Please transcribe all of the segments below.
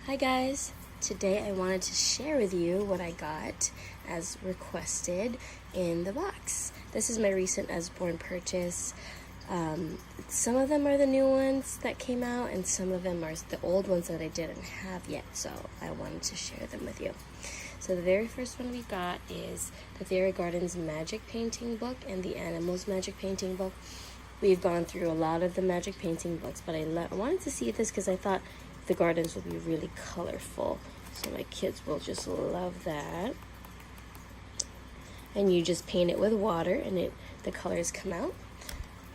Hi guys, today I wanted to share with you what I got as requested in the box. This is my recent Usborne purchase. Some of them are the new ones that came out and some of them are the old ones that I didn't have yet, so I wanted to share them with you. So the very first one we got is the Fairy Gardens Magic Painting book and the Animals Magic Painting book. We've gone through a lot of the magic painting books, but I wanted to see this because I thought the gardens will be really colorful, so my kids will just love that. And you just paint it with water and the colors come out.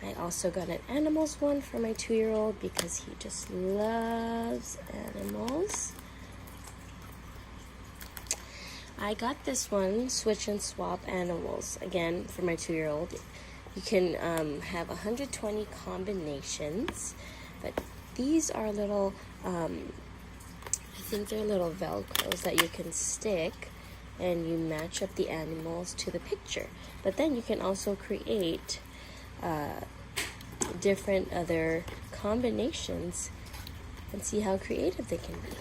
I also got an animals one for my 2-year-old because he just loves animals. I got this one, Switch and Swap Animals, again for my 2-year-old. You can have 120 combinations, but these are little, I think they're little Velcros that you can stick and you match up the animals to the picture. But then you can also create different other combinations and see how creative they can be.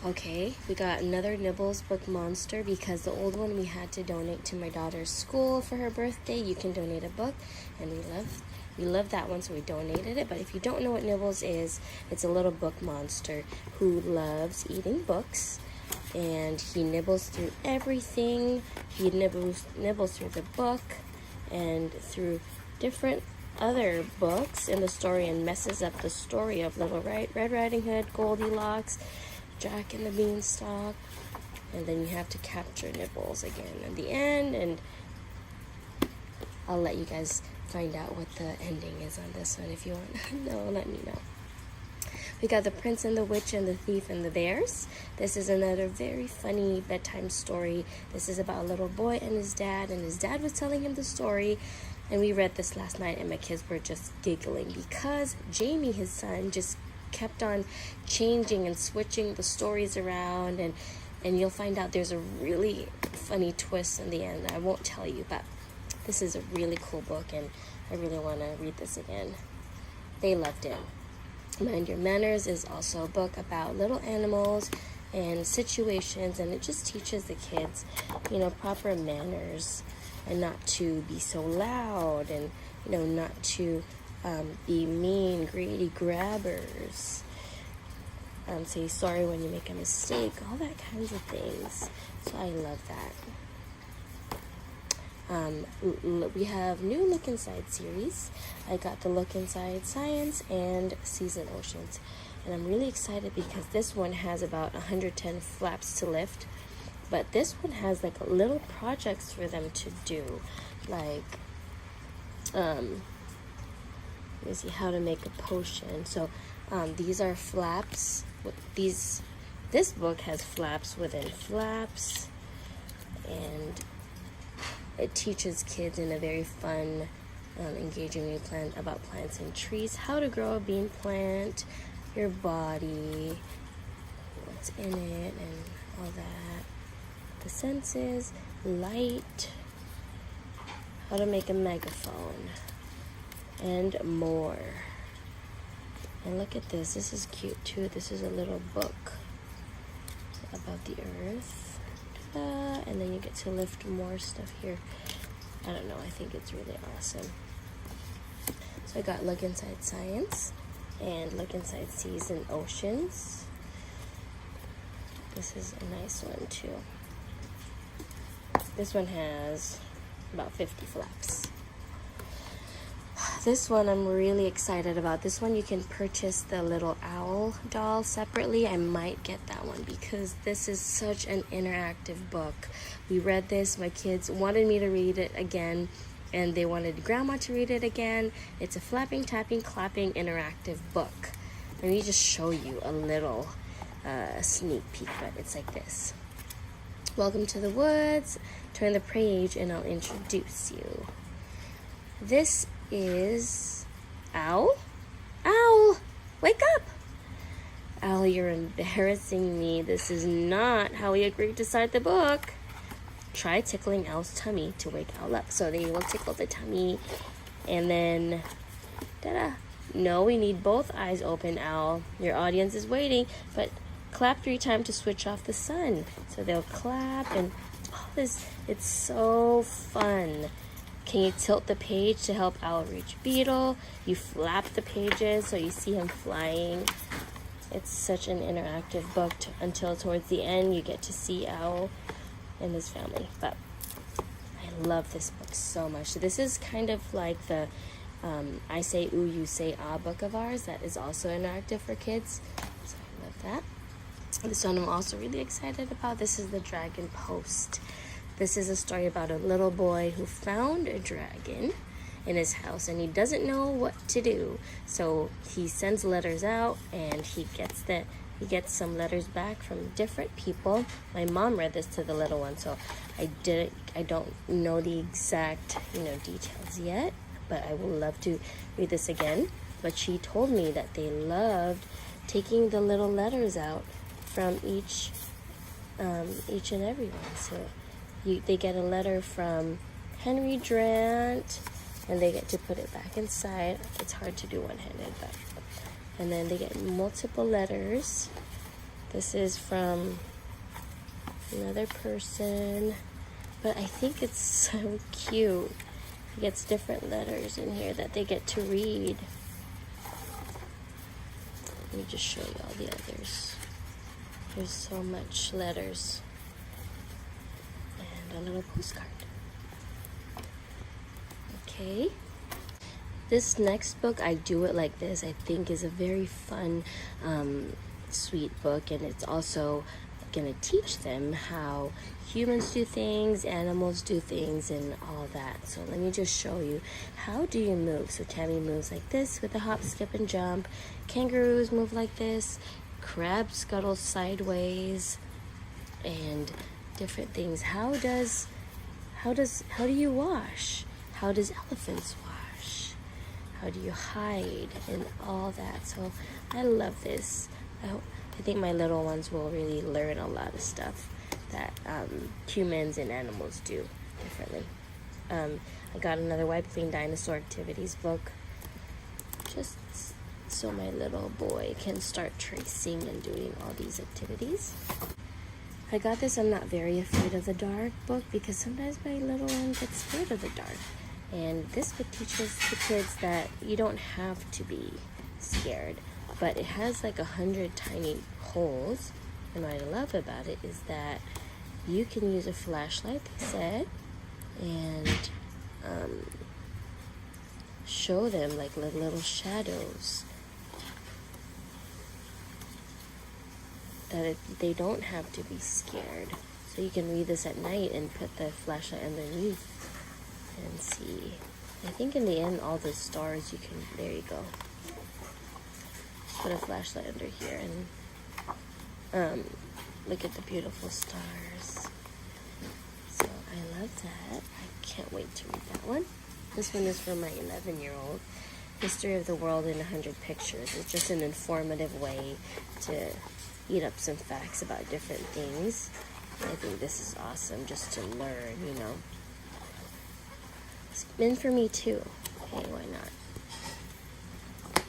Okay, we got another Nibbles book monster because the old one we had to donate to my daughter's school for her birthday. You can donate a book, and we love that one, so we donated it. But if you don't know what Nibbles is, it's a little book monster who loves eating books, and he nibbles through everything. He nibbles through the book and through different other books in the story and messes up the story of Little Red Riding Hood, Goldilocks, Jacque and the Beanstalk, and then you have to capture Nibbles again in the end, and I'll let you guys find out what the ending is on this one if you want to know. Let me know. We got The Prince and the Witch and the Thief and the Bears. This is another very funny bedtime story. This is about a little boy and his dad was telling him the story, and we read this last night and my kids were just giggling because Jamie, his son, just kept on changing and switching the stories around, and you'll find out there's a really funny twist in the end. I won't tell you, but this is a really cool book and I really want to read this again. They loved it. Mind Your Manners is also a book about little animals and situations, and it just teaches the kids, proper manners and not to be so loud and, not to be mean, greedy grabbers, say sorry when you make a mistake, all that kinds of things. So I love that. We have new Look Inside series. I got the Look Inside Science and Seas and Oceans, and I'm really excited because this one has about 110 flaps to lift, but this one has like little projects for them to do, like let me see, how to make a potion. So these are flaps. This book has flaps within flaps, and it teaches kids in a very fun, engaging way about plants and trees, how to grow a bean plant, your body, what's in it, and all that. The senses, light, how to make a megaphone, and more. And look at this. This is cute too. This is a little book about the earth. And then you get to lift more stuff here. I don't know. I think it's really awesome. So I got Look Inside Science and Look Inside Seas and Oceans. This is a nice one too. This one has about 50 flaps. This one I'm really excited about. This one you can purchase the little owl doll separately. I might get that one because this is such an interactive book. We read this, my kids wanted me to read it again, and they wanted grandma to read it again. It's a flapping, tapping, clapping interactive book. Let me just show you a little sneak peek, but it's like this. Welcome to the woods. Turn the page and I'll introduce you. This is Owl. Owl, wake up. Owl, you're embarrassing me. This is not how we agreed to start the book. Try tickling Owl's tummy to wake Owl up. So they will tickle the tummy, and then, ta-da, No, we need both eyes open, Owl. Your audience is waiting, but clap 3 times to switch off the sun. So they'll clap and all this. It's so fun. Can you tilt the page to help Owl reach Beetle? You flap the pages so you see him flying. It's such an interactive book until towards the end you get to see Owl and his family. But I love this book so much. So this is kind of like the I Say Ooh, You Say Ah book of ours that is also interactive for kids. So I love that. This one I'm also really excited about. This is The Dragon Post. This is a story about a little boy who found a dragon in his house and he doesn't know what to do. So he sends letters out and he gets some letters back from different people. My mom read this to the little one, so I don't know the exact, details yet, but I will love to read this again. But she told me that they loved taking the little letters out from each and every one. So they get a letter from Henry Drant, and they get to put it back inside. It's hard to do one-handed, but and then they get multiple letters. This is from another person, but I think it's so cute. He gets different letters in here that they get to read. Let me just show you all the others. There's so much letters. And a little postcard. Okay. This next book, I Do It Like This, I think is a very fun, sweet book, and it's also going to teach them how humans do things, animals do things, and all that. So let me just show you. How do you move? So Tammy moves like this with a hop, skip, and jump. Kangaroos move like this. Crabs scuttle sideways, and different things. How do you wash? How does elephants wash? How do you hide? And all that. So I love this. I think my little ones will really learn a lot of stuff that humans and animals do differently. I got another Wipe Clean Dinosaur Activities book, just so my little boy can start tracing and doing all these activities. I got this I'm Not Very Afraid of the Dark book because sometimes my little one gets scared of the dark. And this book teaches the kids that you don't have to be scared. But it has like 100 tiny holes. And what I love about it is that you can use a flashlight, they said, and show them like little shadows. That they don't have to be scared. So you can read this at night and put the flashlight underneath and see. I think in the end, all the stars there you go. Put a flashlight under here and look at the beautiful stars. So I love that. I can't wait to read that one. This one is for my 11-year-old. History of the World in 100 Pictures. It's just an informative way to eat up some facts about different things. I think this is awesome just to learn, It's been for me too. Hey, why not?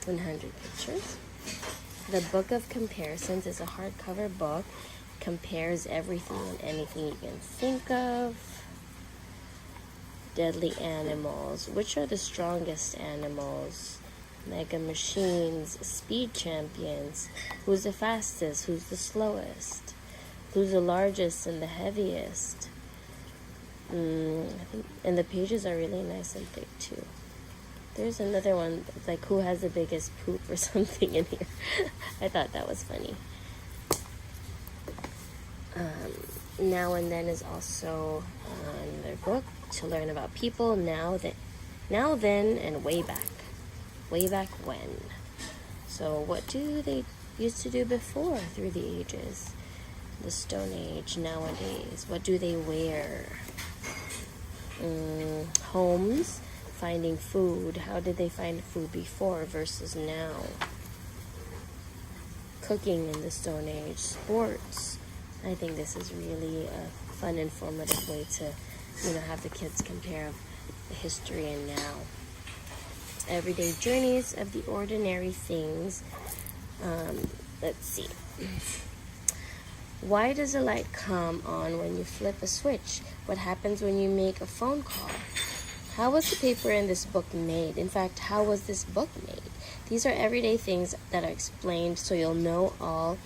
100 Pictures. The Book of Comparisons is a hardcover book. Compares everything and anything you can think of. Deadly Animals. Which are the strongest animals? Mega Machines. Speed Champions. Who's the fastest? Who's the slowest? Who's the largest and the heaviest? I think, and the pages are really nice and thick too. There's another one, like who has the biggest poop or something in here. I thought that was funny. Now and Then is also another book to learn about people now, then, and way back. Way back when. So what do they used to do before through the ages? The Stone Age, nowadays. What do they wear? Homes. Finding food. How did they find food before versus now? Cooking in the Stone Age. Sports. I think this is really a fun, informative way to, have the kids compare the history and now. It's everyday journeys of the ordinary things. Let's see. Why does a light come on when you flip a switch? What happens when you make a phone call? How was the paper in this book made? In fact, how was this book made? These are everyday things that are explained so you'll know all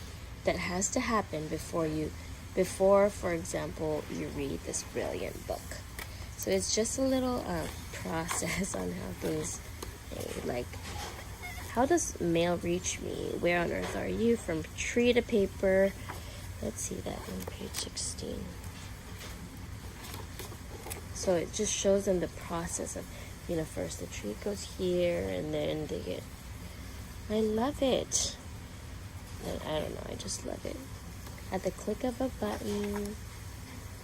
that has to happen before, for example, you read this brilliant book. So it's just a little process on how things made. Like, how does mail reach me? Where on earth are you? From tree to paper. Let's see that on page 16. So it just shows them the process of, first the tree goes here and then they get... I love it. I don't know, I just love it. At the click of a button,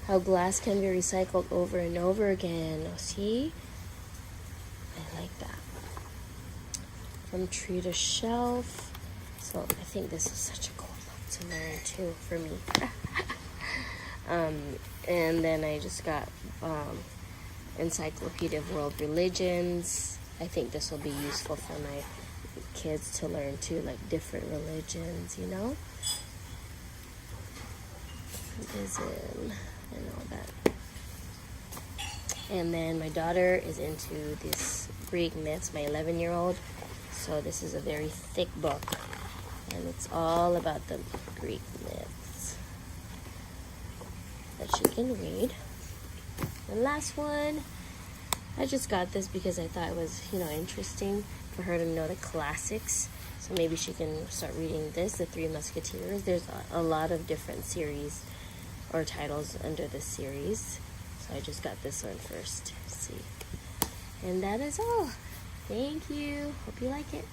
how glass can be recycled over and over again. Oh, see? I like that. From tree to shelf. So I think this is such a cool book to learn too for me. And then I just got Encyclopedia of World Religions. I think this will be useful for my kids to learn too, like different religions, Buddhism and all that. And then my daughter is into this Greek myths, my 11-year-old. So this is a very thick book, and it's all about the Greek myths that she can read. The last one, I just got this because I thought it was, interesting for her to know the classics. So maybe she can start reading this, The Three Musketeers. There's a lot of different series or titles under this series. So I just got this one first. Let's see. And that is all. Thank you. Hope you like it.